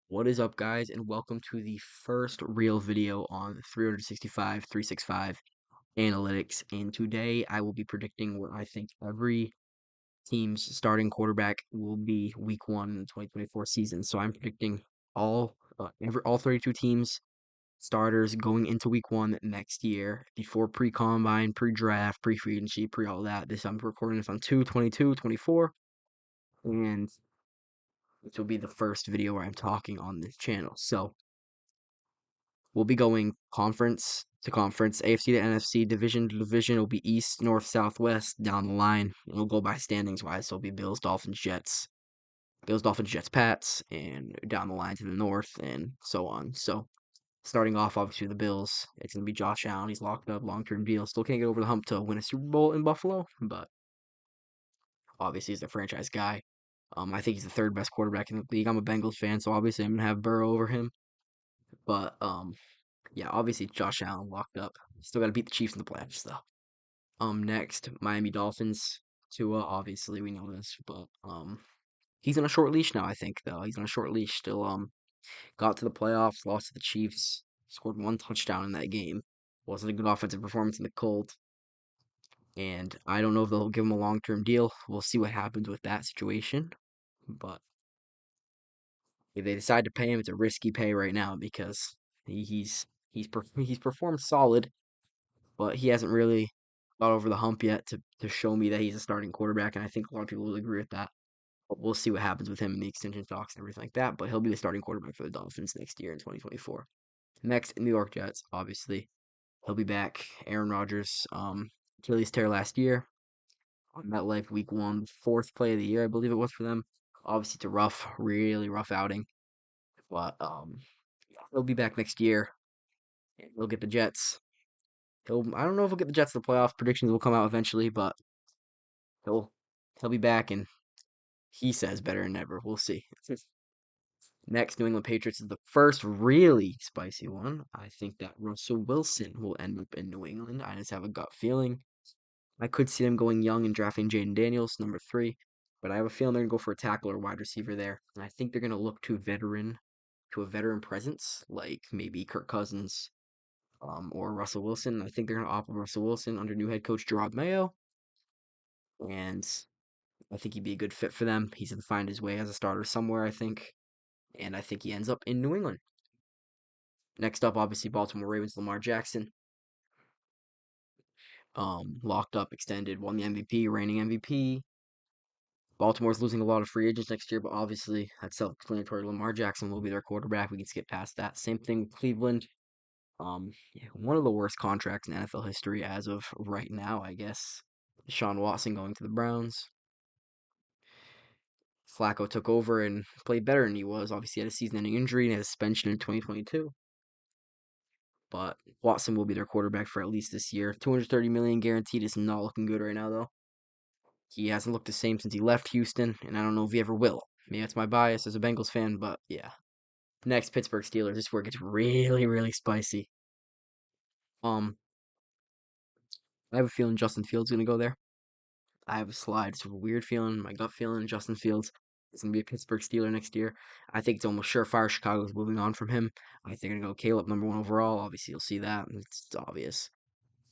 What is up, guys, and welcome to the first real video on 365 analytics. And today I will be predicting what I think every team's starting quarterback will be week one in the 2024 season. So I'm predicting all 32 teams starters going into week one next year before pre-combine, pre-draft, pre-free agency, pre all that. I'm recording this on 2/22/24, and this will be the first video where I'm talking on this channel. So we'll be going conference to conference, AFC to NFC, division to division. It'll be East, North, South, West down the line. It'll go by standings wise. So it'll be Bills, Dolphins, Jets, Bills, Dolphins, Jets, Pats, and down the line to the North, and so on. So starting off, obviously the Bills, it's gonna be Josh Allen. He's locked up, long-term deal. Still can't get over the hump to win a Super Bowl in Buffalo, but obviously he's the franchise guy. I think he's the third best quarterback in the league. I'm a Bengals fan, so obviously I'm gonna have Burrow over him. But yeah, obviously Josh Allen locked up. Still got to beat the Chiefs in the playoffs though. Next, Miami Dolphins. Tua, obviously we know this, but he's on a short leash now. I think though he's on a short leash. Still got to the playoffs, lost to the Chiefs, scored one touchdown in that game. Wasn't a good offensive performance in the cold, and I don't know if they'll give him a long term deal. We'll see what happens with that situation. But if they decide to pay him, it's a risky pay right now because he's performed solid, but he hasn't really got over the hump yet to show me that he's a starting quarterback, and I think a lot of people will agree with that. But we'll see what happens with him in the extension talks and everything like that. But he'll be the starting quarterback for the Dolphins next year in 2024. Next, New York Jets, obviously he'll be back. Aaron Rodgers, Achilles tear last year on MetLife Week One, fourth play of the year, I believe it was for them. Obviously, it's a rough, really rough outing, but he'll be back next year. And he'll get the Jets. I don't know if he'll get the Jets to the playoffs. Predictions will come out eventually, but he'll he'll be back, and he says better than ever. We'll see. Next, New England Patriots is the first really spicy one. I think that Russell Wilson will end up in New England. I just have a gut feeling. I could see them going young and drafting Jaden Daniels, number three, but I have a feeling they're gonna go for a tackle or wide receiver there. And I think they're gonna look to a veteran presence, like maybe Kirk Cousins, or Russell Wilson. I think they're gonna opt with Russell Wilson under new head coach Gerard Mayo, and I think he'd be a good fit for them. He's gonna find his way as a starter somewhere, I think, and I think he ends up in New England. Next up, obviously Baltimore Ravens, Lamar Jackson, locked up, extended, won the MVP, reigning MVP. Baltimore's losing a lot of free agents next year, but obviously that's self-explanatory. Lamar Jackson will be their quarterback. We can skip past that. Same thing with Cleveland. Yeah, one of the worst contracts in NFL history as of right now, I guess. Deshaun Watson going to the Browns. Flacco took over and played better than he was. Obviously, he had a season-ending injury and had a suspension in 2022. But Watson will be their quarterback for at least this year. 230 million guaranteed is not looking good right now, though. He hasn't looked the same since he left Houston, and I don't know if he ever will. Maybe that's my bias as a Bengals fan, but yeah. Next, Pittsburgh Steelers. This is where it gets really, really spicy. Um, I have a feeling Justin Fields is gonna go there. I have a slide. It's a weird feeling. My gut feeling. Justin Fields is gonna be a Pittsburgh Steeler next year. I think it's almost surefire Chicago's moving on from him. I think they're gonna go Caleb number one overall. Obviously, you'll see that. It's obvious.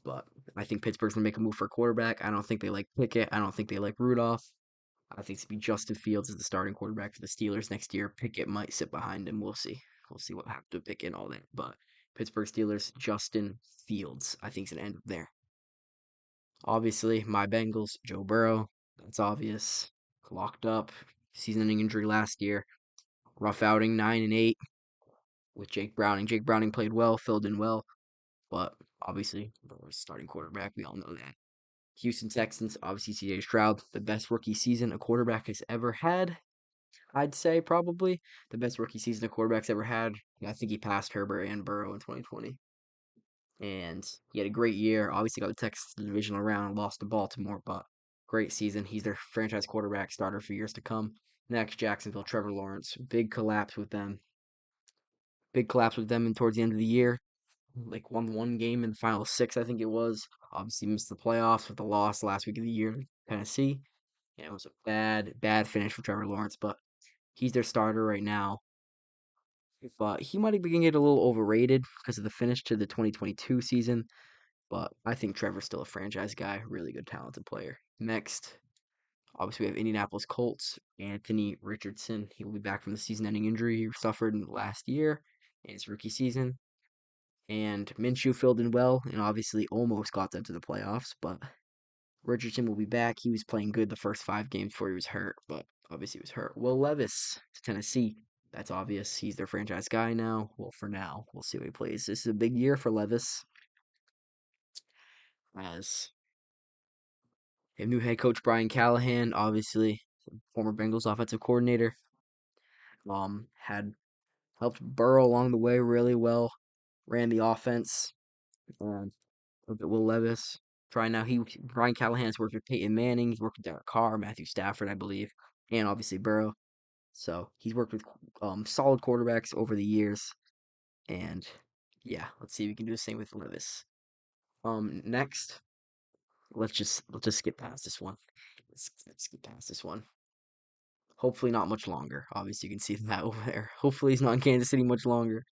But I think Pittsburgh's gonna make a move for a quarterback. I don't think they like Pickett. I don't think they like Rudolph. I think it's gonna be Justin Fields as the starting quarterback for the Steelers next year. Pickett might sit behind him. We'll see. We'll see what happens to Pickett and all that. But Pittsburgh Steelers, Justin Fields, I think is gonna end up there. Obviously, my Bengals, Joe Burrow. That's obvious. Locked up. Season-ending injury last year. Rough outing, 9-8 with Jake Browning. Jake Browning played well, filled in well, but obviously, Burrow's starting quarterback. We all know that. Houston Texans, obviously CJ Stroud, the best rookie season a quarterback has ever had. I'd say probably the best rookie season a quarterback's ever had. I think he passed Herbert and Burrow in 2020. And he had a great year. Obviously got the Texas divisional round, lost to Baltimore, but great season. He's their franchise quarterback starter for years to come. Next, Jacksonville, Trevor Lawrence. Big collapse with them. Big collapse with them and towards the end of the year. Like won one game in the final six, I think it was. Obviously missed the playoffs with the loss last week of the year to Tennessee. And it was a bad, bad finish for Trevor Lawrence, but he's their starter right now. but he might be getting it a little overrated because of the finish to the 2022 season. But I think Trevor's still a franchise guy, really good, talented player. Next, obviously, we have Indianapolis Colts, Anthony Richardson. He will be back from the season ending injury he suffered in the last year in his rookie season. And Minshew filled in well and obviously almost got them to the playoffs, but Richardson will be back. He was playing good the first 5 games before he was hurt, but obviously he was hurt. Will Levis to Tennessee. That's obvious. He's their franchise guy now. Well, for now, we'll see what he plays. This is a big year for Levis as a new head coach Brian Callahan, obviously former Bengals offensive coordinator, had helped Burrow along the way really well, ran the offense. Um, look at Will Levis. Trying now, Brian Callahan's worked with Peyton Manning. He's worked with Derek Carr, Matthew Stafford, I believe, and obviously Burrow. So he's worked with solid quarterbacks over the years, and yeah, let's see if we can do the same with Levis. Next, let's just skip past this one. Let's skip past this one. Hopefully not much longer. Obviously, you can see that over there. Hopefully he's not in Kansas City much longer.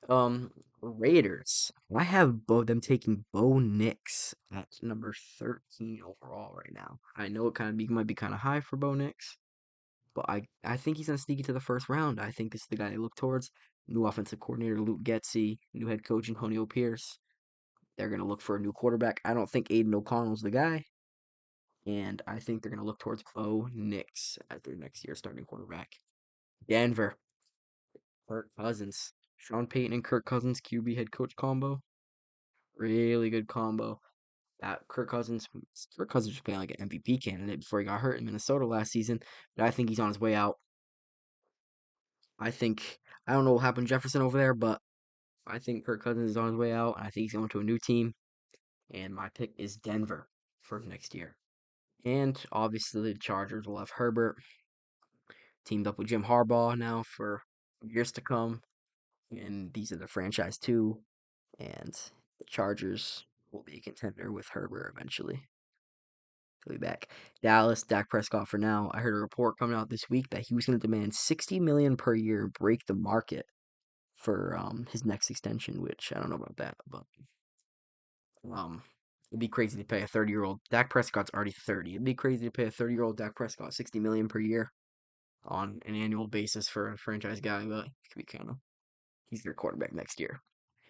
Um, Raiders. I have them taking Bo Nix at number 13 overall right now. I know it might be kind of high for Bo Nix, but I think he's gonna sneak into the first round. I think this is the guy they look towards. New offensive coordinator Luke Getsy, new head coach Antonio Pierce. They're gonna look for a new quarterback. I don't think Aiden O'Connell's the guy, and I think they're gonna look towards Bo Nix as their next year starting quarterback. Denver. Kirk Cousins. Sean Payton and Kirk Cousins QB head coach combo. Really good combo. That Kirk Cousins was playing like an MVP candidate before he got hurt in Minnesota last season, but I think he's on his way out. I don't know what happened to Jefferson over there, but I think Kirk Cousins is on his way out. I think he's going to a new team, and my pick is Denver for next year. And obviously the Chargers will have Herbert teamed up with Jim Harbaugh now for years to come, and these are the franchise too. And the Chargers will be a contender with Herbert eventually. He'll be back. Dallas, Dak Prescott for now. I heard a report coming out this week that he was going to demand 60 million per year, break the market for his next extension. Which I don't know about that, but um, it'd be crazy to pay a 30-year-old. Dak Prescott's already 30. It'd be crazy to pay a 30-year-old Dak Prescott 60 million per year on an annual basis for a franchise guy, but it could be kind of he's their quarterback next year.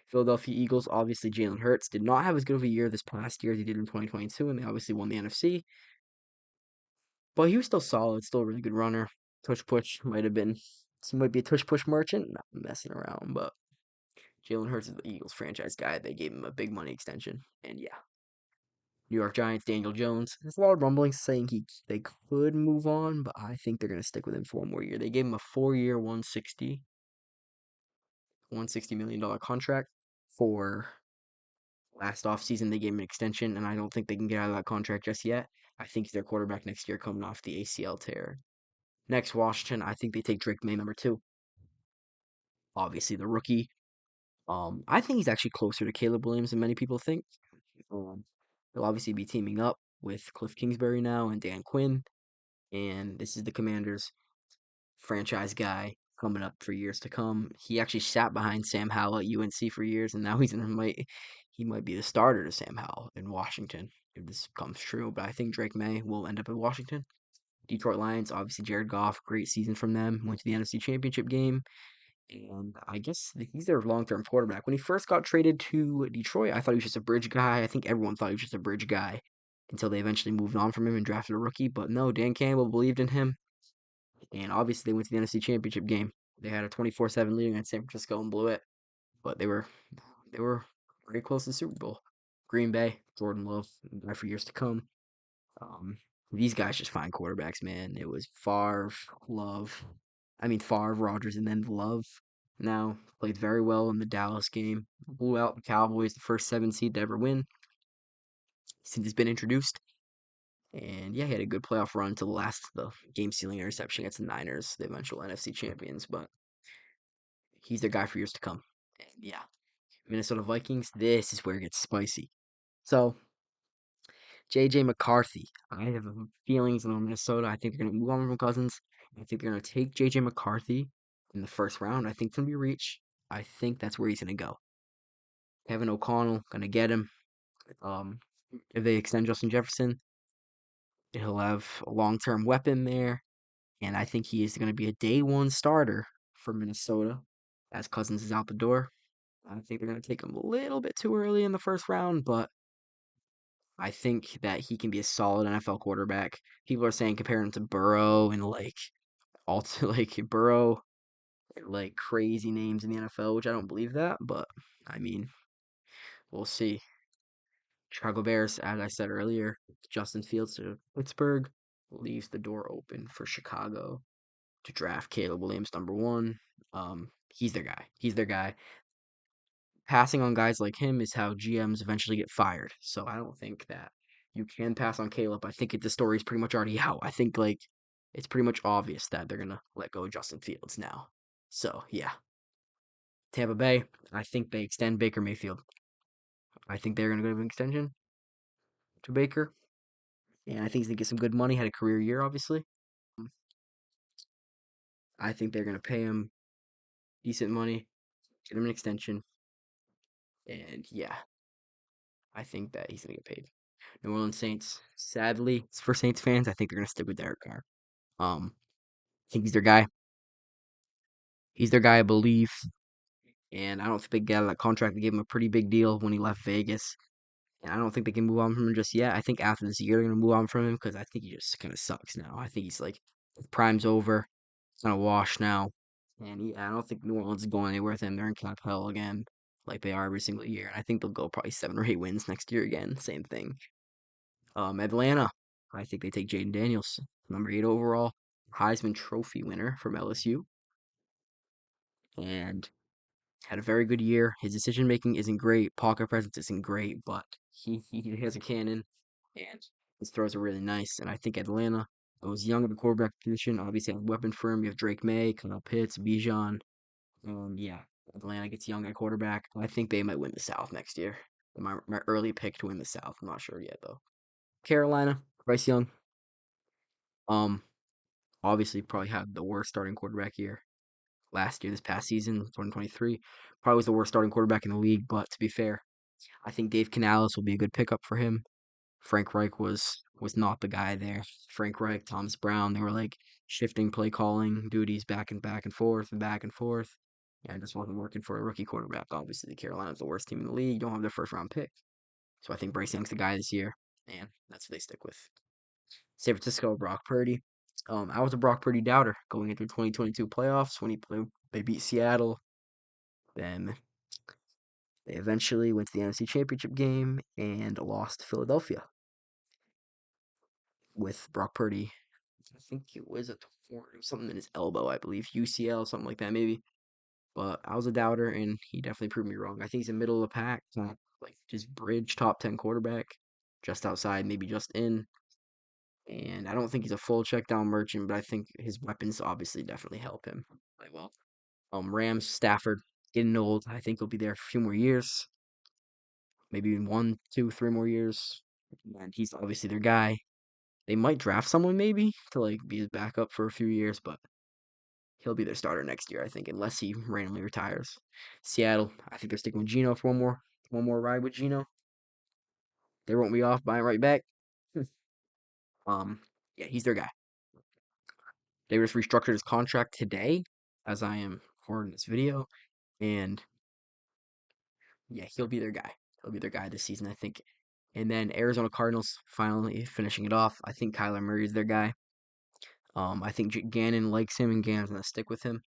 Philadelphia Eagles, obviously Jalen Hurts did not have as good of a year this past year as he did in 2022, and they obviously won the NFC. But he was still solid, still a really good runner. Tush push he might be a tush push merchant. Not messing around, but Jalen Hurts is the Eagles franchise guy. They gave him a big money extension, and yeah, New York Giants, Daniel Jones. There's a lot of rumblings saying they could move on, but I think they're gonna stick with him for 1 more year. They gave him a 4-year, 160 million dollar contract for last offseason. They gave him an extension, and I don't think they can get out of that contract just yet. I think he's their quarterback next year coming off the ACL tear. Next, Washington, I think they take Drake May number 2. Obviously, the rookie. I think he's actually closer to Caleb Williams than many people think. Um, they'll obviously be teaming up with Cliff Kingsbury now and Dan Quinn, and this is the Commanders' franchise guy coming up for years to come. He actually sat behind Sam Howell at UNC for years, and now he might be the starter to Sam Howell in Washington if this comes true. But I think Drake May will end up in Washington. Detroit Lions, obviously Jared Goff, great season from them. Went to the NFC Championship game, and I guess he's their long-term quarterback. When he first got traded to Detroit, I thought he was just a bridge guy. I think everyone thought he was just a bridge guy until they eventually moved on from him and drafted a rookie. But no, Dan Campbell believed in him, and obviously they went to the NFC Championship game. They had a 24-7 lead against San Francisco and blew it, but they were very close to the Super Bowl. Green Bay, Jordan Love, guy for years to come. Um, these guys just find quarterbacks, man. It was Favre, Love. I mean Favre, Rodgers, and then Love. Now played very well in the Dallas game. Blew out the Cowboys, the first 7 seed to ever win since it's been introduced. And yeah, he had a good playoff run to the game sealing interception against the Niners, the eventual NFC champions. But he's their guy for years to come. And yeah, Minnesota Vikings. This is where it gets spicy. So JJ McCarthy. I have feelings on Minnesota. I think they're going to move on from Cousins. I think they're going to take JJ McCarthy in the first round. I think it's gonna be reach. I think that's where he's gonna go. Kevin O'Connell gonna get him. Um, if they extend Justin Jefferson, he'll have a long-term weapon there, and I think he is gonna be a day one starter for Minnesota as Cousins is out the door. I think they're gonna take him a little bit too early in the first round, but I think that he can be a solid NFL quarterback. People are saying compare him to Burrow and like also like Burrow, like crazy names in the NFL, which I don't believe that, but I mean, we'll see. Chicago Bears, as I said earlier, Justin Fields to Pittsburgh leaves the door open for Chicago to draft Caleb Williams number one. He's their guy. He's their guy. Passing on guys like him is how GMs eventually get fired. So I don't think that you can pass on Caleb. I think the story is pretty much already out. I think like it's pretty much obvious that they're gonna let go of Justin Fields now. So yeah, Tampa Bay. I think they extend Baker Mayfield. I think they're gonna give an extension to Baker, and I think he's gonna get some good money. Had a career year, obviously. I think they're gonna pay him decent money, get him an extension, and yeah, I think that he's gonna get paid. New Orleans Saints. Sadly, for Saints fans, I think they're gonna stick with Derek Carr. I think he's their guy. He's their guy, I believe. And I don't think they got that contract. They gave him a pretty big deal when he left Vegas. And I don't think they can move on from him just yet. I think after this year they're gonna move on from him because I think he just kind of sucks now. I think he's like his prime's over. It's kind of washed now. And I don't think New Orleans is going anywhere with him. They're in cap hell again, like they are every single year. And I think they'll go probably 7 or 8 wins next year again. Same thing. Atlanta. I think they take Jaden Daniels, number 8 overall, Heisman Trophy winner from LSU, and had a very good year. His decision making isn't great, pocket presence isn't great, but he has a cannon, and his throws are really nice. And I think Atlanta was young at the quarterback position. Obviously, has a weapon for him. You have Drake May, Kyle Pitts, Bijan. Yeah, Atlanta gets young at quarterback. I think they might win the South next year. My early pick to win the South. I'm not sure yet though. Carolina, Bryce Young. Um, obviously probably had the worst starting quarterback year last year, this past season, 2023. Probably was the worst starting quarterback in the league, but to be fair, I think Dave Canales will be a good pickup for him. Frank Reich was not the guy there. Frank Reich, Thomas Brown, they were like shifting play calling duties back and forth and back and forth. Yeah, it just wasn't working for a rookie quarterback. Obviously, the Carolina's the worst team in the league. Don't have their first round pick. So I think Bryce Young's the guy this year, and that's what they stick with. San Francisco, Brock Purdy. I was a Brock Purdy doubter going into 2022 playoffs when they beat Seattle. Then they eventually went to the NFC Championship game and lost to Philadelphia with Brock Purdy. I think it was a something in his elbow, I believe, UCL, something like that, maybe. But I was a doubter, and he definitely proved me wrong. I think he's a middle of the pack, not like just bridge top 10 quarterback, just outside, maybe just in. And I don't think he's a full check down merchant, but I think his weapons obviously definitely help him quite well. Rams, Stafford, getting old. I think he'll be there for a few more years, maybe in 1, 2, 3 more years. And he's obviously their guy. They might draft someone maybe to like be his backup for a few years, but he'll be their starter next year, I think, unless he randomly retires. Seattle, I think they're sticking with Geno for one more ride with Geno. They won't be off buying right back. um, yeah, he's their guy. They just restructured his contract today, as I am recording this video, and yeah, he'll be their guy. He'll be their guy this season, I think. And then Arizona Cardinals finally finishing it off. I think Kyler Murray is their guy. I think Gannon likes him, and Gannon's gonna stick with him.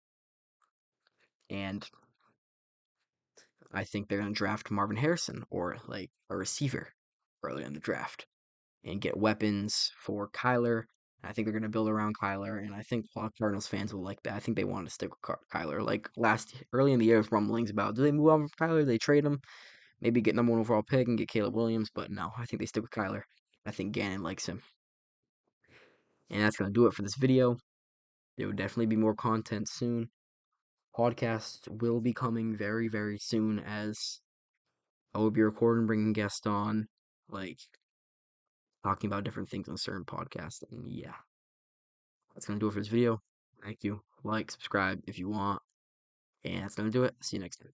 And I think they're gonna draft Marvin Harrison or like a receiver early in the draft and get weapons for Kyler. I think they're gonna build around Kyler, and I think a lot of Cardinals fans will like that. I think they want to stick with Kyler. Like early in the year, with rumblings about do they move on from Kyler? Do they trade him? Maybe get number 1 overall pick and get Caleb Williams, but no, I think they stick with Kyler. I think Gannon likes him. And that's going to do it for this video. There will definitely be more content soon. Podcasts will be coming very, very soon as I will be recording, bringing guests on, like talking about different things on certain podcasts. And yeah, that's going to do it for this video. Thank you. like, subscribe if you want. And that's gonna do it. See you next time.